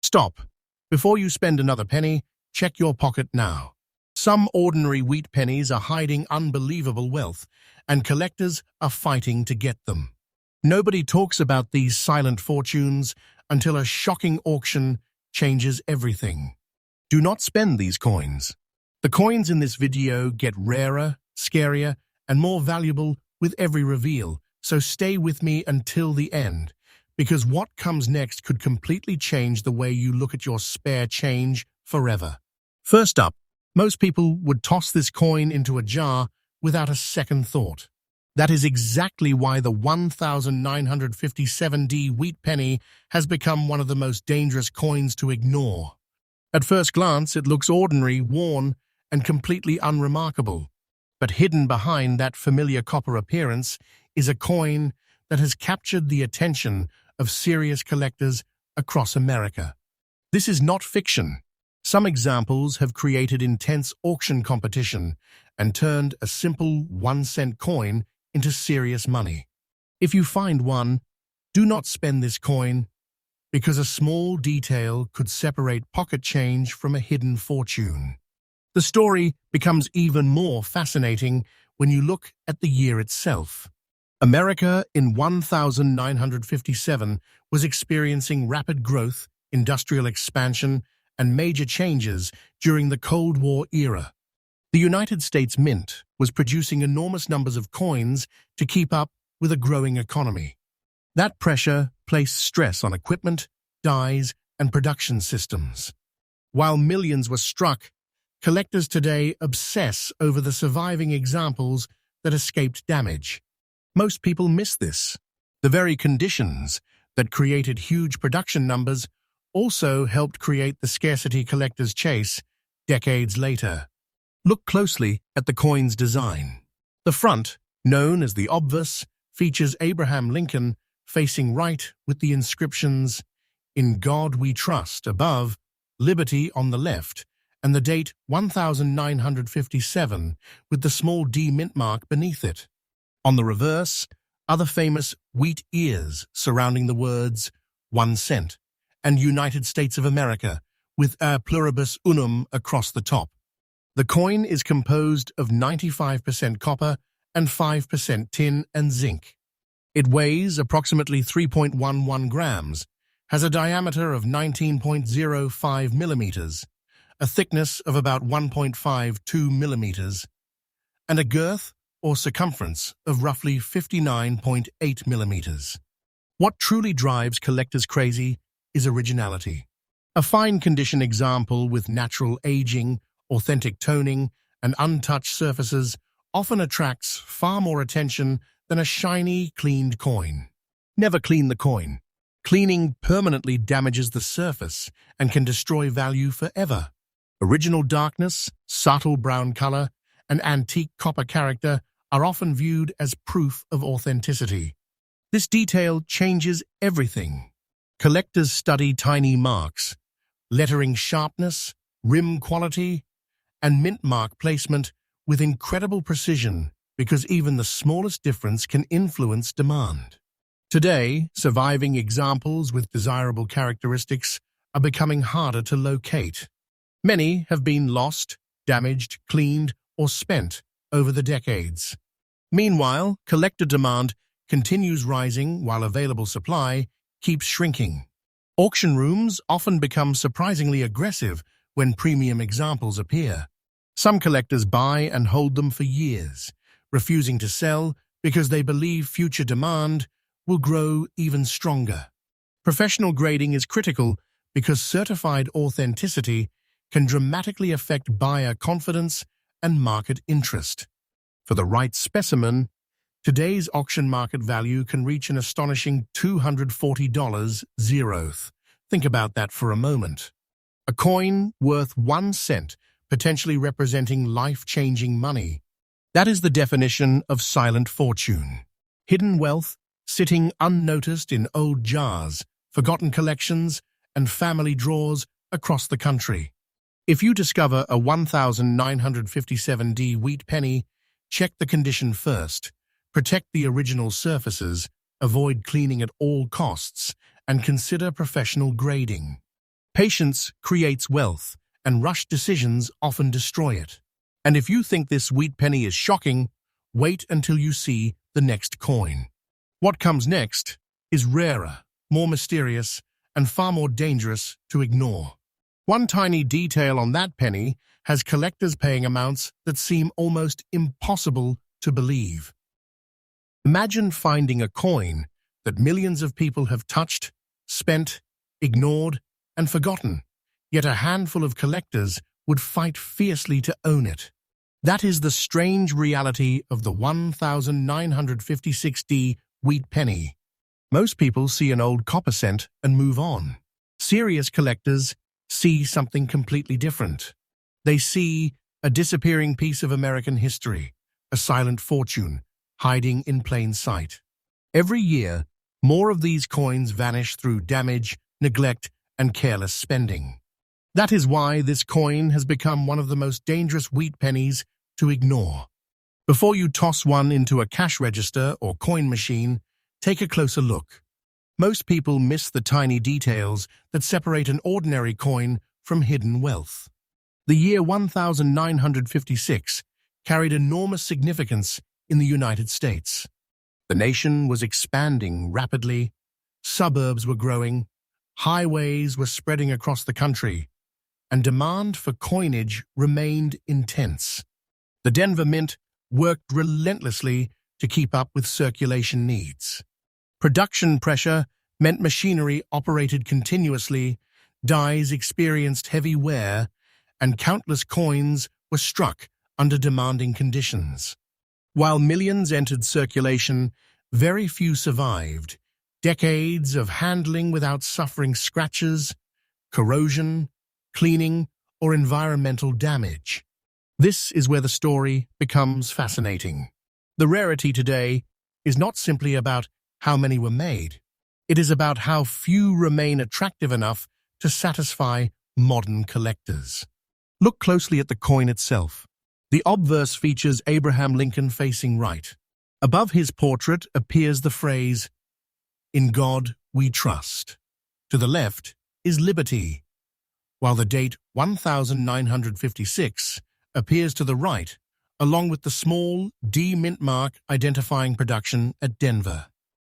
Stop. Before you spend another penny, check your pocket now. Some ordinary wheat pennies are hiding unbelievable wealth, and collectors are fighting to get them. Nobody talks about these silent fortunes until a shocking auction changes everything. Do not spend these coins. The coins in this video get rarer, scarier, and more valuable with every reveal, so stay with me until the end, because what comes next could completely change the way you look at your spare change forever. First up, most people would toss this coin into a jar without a second thought. That is exactly why the 1957D wheat penny has become one of the most dangerous coins to ignore. At first glance, it looks ordinary, worn, and completely unremarkable. But hidden behind that familiar copper appearance is a coin that has captured the attention of serious collectors across America. This is not fiction. Some examples have created intense auction competition and turned a simple 1-cent coin into serious money. If you find one, do not spend this coin, because a small detail could separate pocket change from a hidden fortune. The story becomes even more fascinating when you look at the year itself. America in 1957 was experiencing rapid growth, industrial expansion, and major changes during the Cold War era. The United States Mint was producing enormous numbers of coins to keep up with a growing economy. That pressure placed stress on equipment, dies, and production systems. While millions were struck, collectors today obsess over the surviving examples that escaped damage. Most people miss this. The very conditions that created huge production numbers also helped create the scarcity collector's chase decades later. Look closely at the coin's design. The front, known as the obverse, features Abraham Lincoln facing right with the inscriptions, "In God We Trust" above, "Liberty" on the left, and the date 1957 with the small D mint mark beneath it. On the reverse are the famous wheat ears surrounding the words 1 cent and United States of America with a pluribus unum across the top. The coin is composed of 95% copper and 5% tin and zinc. It weighs approximately 3.11 grams, has a diameter of 19.05 millimeters, a thickness of about 1.52 millimeters, and a girth or circumference of roughly 59.8 millimeters. What truly drives collectors crazy is originality. A fine condition example with natural aging, authentic toning, and untouched surfaces often attracts far more attention than a shiny, cleaned coin. Never clean the coin. Cleaning permanently damages the surface and can destroy value forever. Original darkness, subtle brown color, and antique copper character are often viewed as proof of authenticity. This detail changes everything. Collectors study tiny marks, lettering sharpness, rim quality, and mint mark placement with incredible precision, because even the smallest difference can influence demand. Today, surviving examples with desirable characteristics are becoming harder to locate. Many have been lost, damaged, cleaned, or spent over the decades. Meanwhile, collector demand continues rising while available supply keeps shrinking. Auction rooms often become surprisingly aggressive when premium examples appear. Some collectors buy and hold them for years, refusing to sell because they believe future demand will grow even stronger. Professional grading is critical because certified authenticity can dramatically affect buyer confidence and market interest. For the right specimen, today's auction market value can reach an astonishing $240 zeroth. Think about that for a moment. A coin worth 1 cent, potentially representing life-changing money. That is the definition of silent fortune. Hidden wealth sitting unnoticed in old jars, forgotten collections, and family drawers across the country. If you discover a 1957D wheat penny, check the condition first. Protect the original surfaces, avoid cleaning at all costs, and consider professional grading. Patience creates wealth, and rushed decisions often destroy it. And if you think this wheat penny is shocking, wait until you see the next coin. What comes next is rarer, more mysterious, and far more dangerous to ignore. One tiny detail on that penny has collectors paying amounts that seem almost impossible to believe. Imagine finding a coin that millions of people have touched, spent, ignored, and forgotten, yet a handful of collectors would fight fiercely to own it. That is the strange reality of the 1956D wheat penny. Most people see an old copper cent and move on. Serious collectors see something completely different. They see a disappearing piece of American history, a silent fortune, hiding in plain sight. Every year, more of these coins vanish through damage, neglect, and careless spending. That is why this coin has become one of the most dangerous wheat pennies to ignore. Before you toss one into a cash register or coin machine, take a closer look. Most people miss the tiny details that separate an ordinary coin from hidden wealth. The year 1956 carried enormous significance in the United States. The nation was expanding rapidly, suburbs were growing, highways were spreading across the country, and demand for coinage remained intense. The Denver Mint worked relentlessly to keep up with circulation needs. Production pressure meant machinery operated continuously, dies experienced heavy wear, and countless coins were struck under demanding conditions. While millions entered circulation, very few survived. Decades of handling without suffering scratches, corrosion, cleaning, or environmental damage. This is where the story becomes fascinating. The rarity today is not simply about how many were made. It is about how few remain attractive enough to satisfy modern collectors. Look closely at the coin itself. The obverse features Abraham Lincoln facing right. Above his portrait appears the phrase, "In God we trust." To the left is liberty, while the date 1956 appears to the right, along with the small D mint mark identifying production at Denver.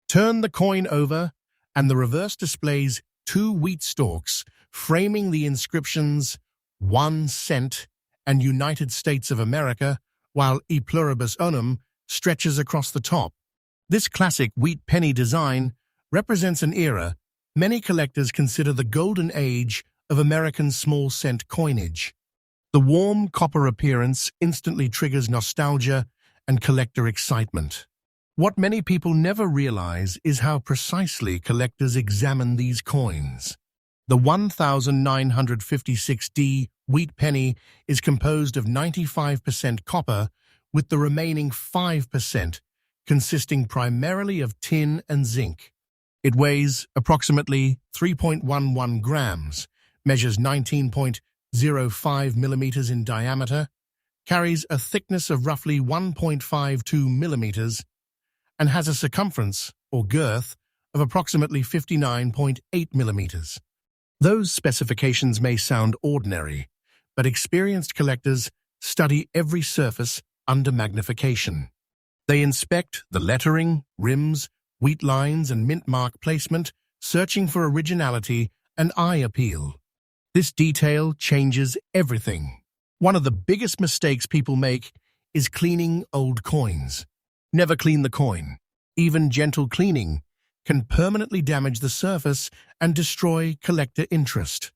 Turn the coin over, and the reverse displays two wheat stalks framing the inscriptions 1 cent and United States of America, while E pluribus unum stretches across the top. This classic wheat penny design represents an era many collectors consider the golden age of American small cent coinage. The warm copper appearance instantly triggers nostalgia and collector excitement. What many people never realize is how precisely collectors examine these coins. The 1956D wheat penny is composed of 95% copper, with the remaining 5% consisting primarily of tin and zinc. It weighs approximately 3.11 grams, measures 19.05 millimeters in diameter, carries a thickness of roughly 1.52 millimeters, and has a circumference, or girth, of approximately 59.8 millimeters. Those specifications may sound ordinary, but experienced collectors study every surface under magnification. They inspect the lettering, rims, wheat lines, and mint mark placement, searching for originality and eye appeal. This detail changes everything. One of the biggest mistakes people make is cleaning old coins. Never clean the coin. Even gentle cleaning can permanently damage the surface and destroy collector interest.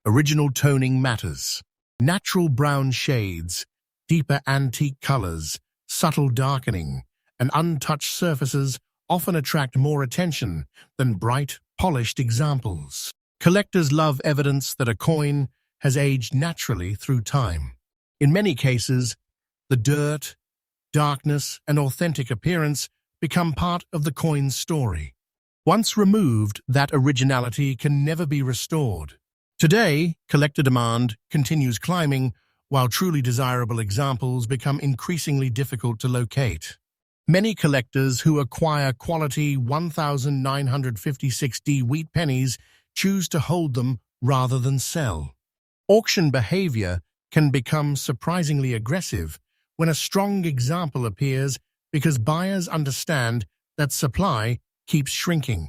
Original toning matters. Natural brown shades, deeper antique colors, subtle darkening, and untouched surfaces often attract more attention than bright, polished examples. Collectors love evidence that a coin has aged naturally through time. In many cases, the dirt, darkness, and authentic appearance become part of the coin's story. Once removed, that originality can never be restored. Today, collector demand continues climbing, while truly desirable examples become increasingly difficult to locate. Many collectors who acquire quality 1956D wheat pennies choose to hold them rather than sell. Auction behavior can become surprisingly aggressive when a strong example appears because buyers understand that supply keeps shrinking.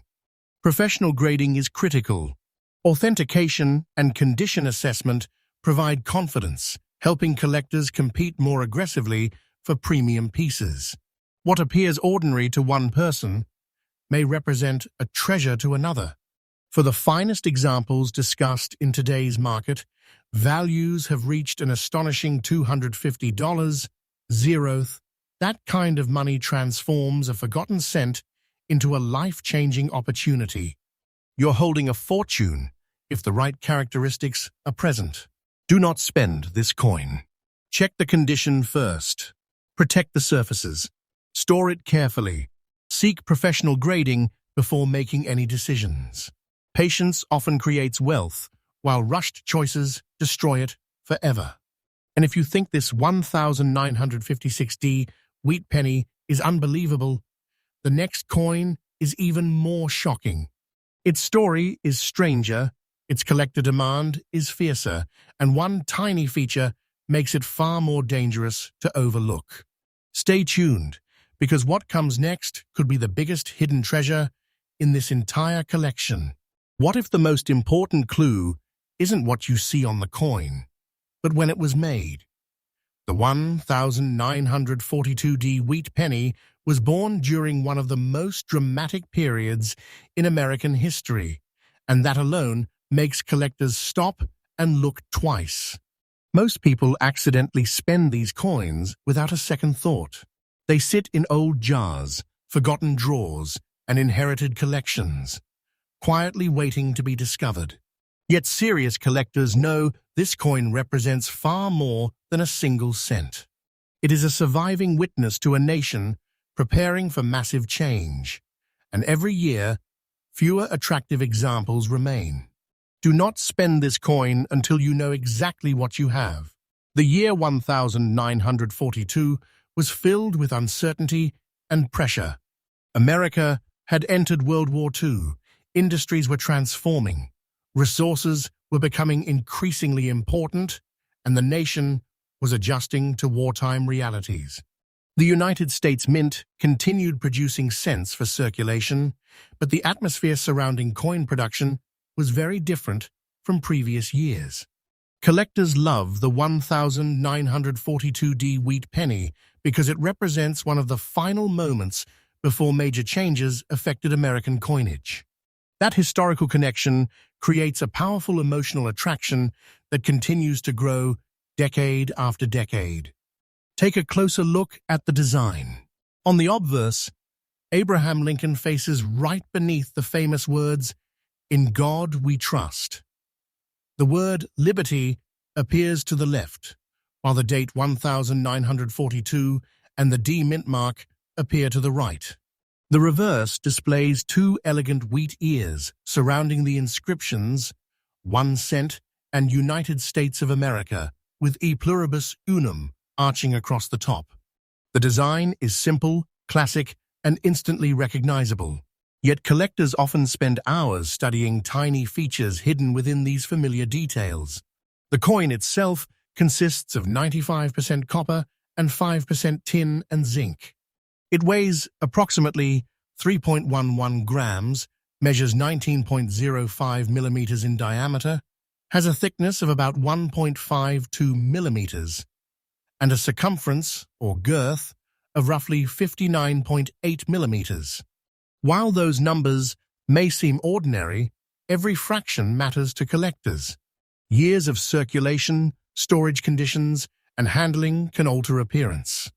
Professional grading is critical. Authentication and condition assessment provide confidence, helping collectors compete more aggressively for premium pieces. What appears ordinary to one person may represent a treasure to another. For the finest examples discussed in today's market, values have reached an astonishing $250. Zeroth. That kind of money transforms a forgotten cent into a life-changing opportunity. You're holding a fortune if the right characteristics are present. Do not spend this coin. Check the condition first. Protect the surfaces. Store it carefully. Seek professional grading before making any decisions. Patience often creates wealth, while rushed choices destroy it forever. And if you think this 1956D wheat penny is unbelievable, the next coin is even more shocking. Its story is stranger, its collector demand is fiercer, and one tiny feature makes it far more dangerous to overlook. Stay tuned, because what comes next could be the biggest hidden treasure in this entire collection. What if the most important clue isn't what you see on the coin, but when it was made? The 1942D wheat penny was born during one of the most dramatic periods in American history, and that alone makes collectors stop and look twice. Most people accidentally spend these coins without a second thought. They sit in old jars, forgotten drawers, and inherited collections, quietly waiting to be discovered. Yet serious collectors know this coin represents far more than a single cent. It is a surviving witness to a nation preparing for massive change, and every year, fewer attractive examples remain. Do not spend this coin until you know exactly what you have. The year 1942 was filled with uncertainty and pressure. America had entered World War II. Industries were transforming. Resources were becoming increasingly important, and the nation was adjusting to wartime realities. The United States Mint continued producing cents for circulation, but the atmosphere surrounding coin production was very different from previous years. Collectors love the 1942D wheat penny because it represents one of the final moments before major changes affected American coinage. That historical connection creates a powerful emotional attraction that continues to grow decade after decade. Take a closer look at the design. On the obverse, Abraham Lincoln faces right beneath the famous words, "In God we trust." The word liberty appears to the left, while the date 1942 and the D mint mark appear to the right. The reverse displays two elegant wheat ears surrounding the inscriptions 1 cent and United States of America, with E pluribus unum arching across the top. The design is simple, classic, and instantly recognizable. Yet collectors often spend hours studying tiny features hidden within these familiar details. The coin itself consists of 95% copper and 5% tin and zinc. It weighs approximately 3.11 grams, measures 19.05 millimeters in diameter, has a thickness of about 1.52 millimeters, and a circumference, or girth, of roughly 59.8 millimeters. While those numbers may seem ordinary, every fraction matters to collectors. Years of circulation, storage conditions, and handling can alter appearance.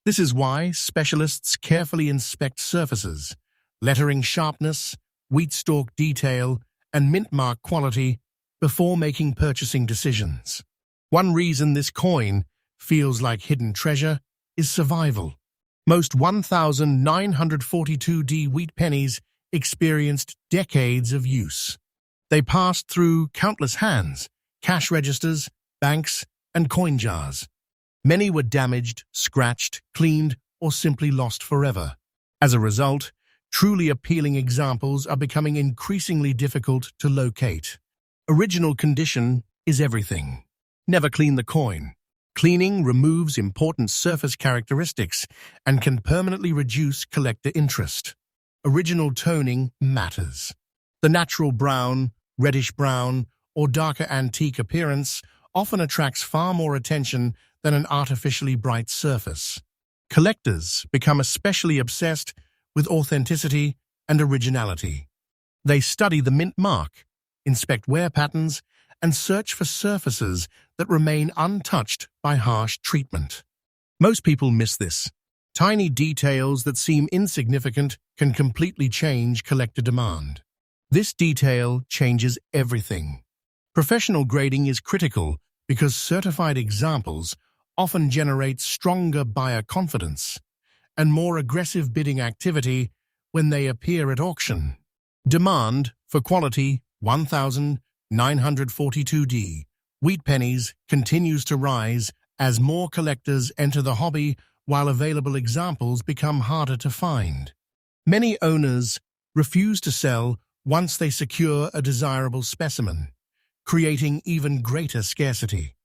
This is why specialists carefully inspect surfaces, lettering sharpness, wheat stalk detail, and mint mark quality before making purchasing decisions. One reason this coin feels like hidden treasure is survival. Most 1942D wheat pennies experienced decades of use. They passed through countless hands, cash registers, banks, and coin jars. Many were damaged, scratched, cleaned, or simply lost forever. As a result, truly appealing examples are becoming increasingly difficult to locate. Original condition is everything. Never clean the coin. Cleaning removes important surface characteristics and can permanently reduce collector interest. Original toning matters. The natural brown, reddish-brown, or darker antique appearance often attracts far more attention than an artificially bright surface. Collectors become especially obsessed with authenticity and originality. They study the mint mark, inspect wear patterns, and search for surfaces that remain untouched by harsh treatment. Most people miss this. Tiny details that seem insignificant can completely change collector demand. This detail changes everything. Professional grading is critical because certified examples often generate stronger buyer confidence and more aggressive bidding activity when they appear at auction. Demand for quality 1942D Wheat Pennies continues to rise as more collectors enter the hobby while available examples become harder to find. Many owners refuse to sell once they secure a desirable specimen, creating even greater scarcity.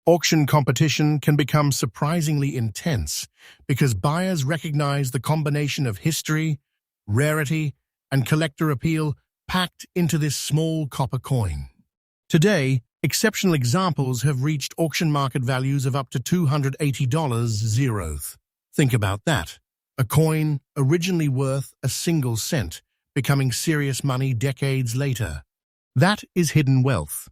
Auction competition can become surprisingly intense because buyers recognize the combination of history, rarity, and collector appeal packed into this small copper coin. Today, exceptional examples have reached auction market values of up to $280. Think about that. A coin originally worth a single cent, becoming serious money decades later. That is hidden wealth.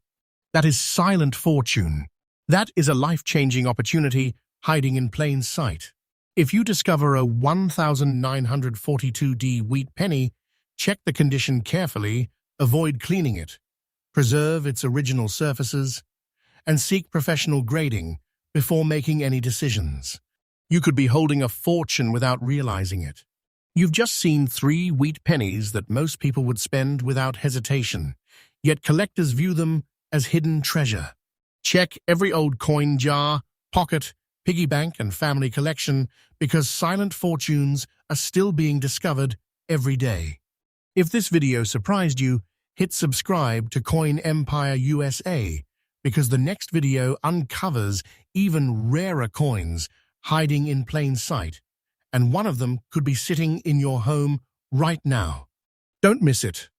That is silent fortune. That is a life-changing opportunity hiding in plain sight. If you discover a 1942D wheat penny, check the condition carefully, avoid cleaning it, preserve its original surfaces, and seek professional grading before making any decisions. You could be holding a fortune without realizing it. You've just seen 3 wheat pennies that most people would spend without hesitation, yet collectors view them as hidden treasure. Check every old coin jar, pocket, piggy bank, and family collection because silent fortunes are still being discovered every day. If this video surprised you, hit subscribe to Coin Empire USA because the next video uncovers even rarer coins hiding in plain sight, and one of them could be sitting in your home right now. Don't miss it.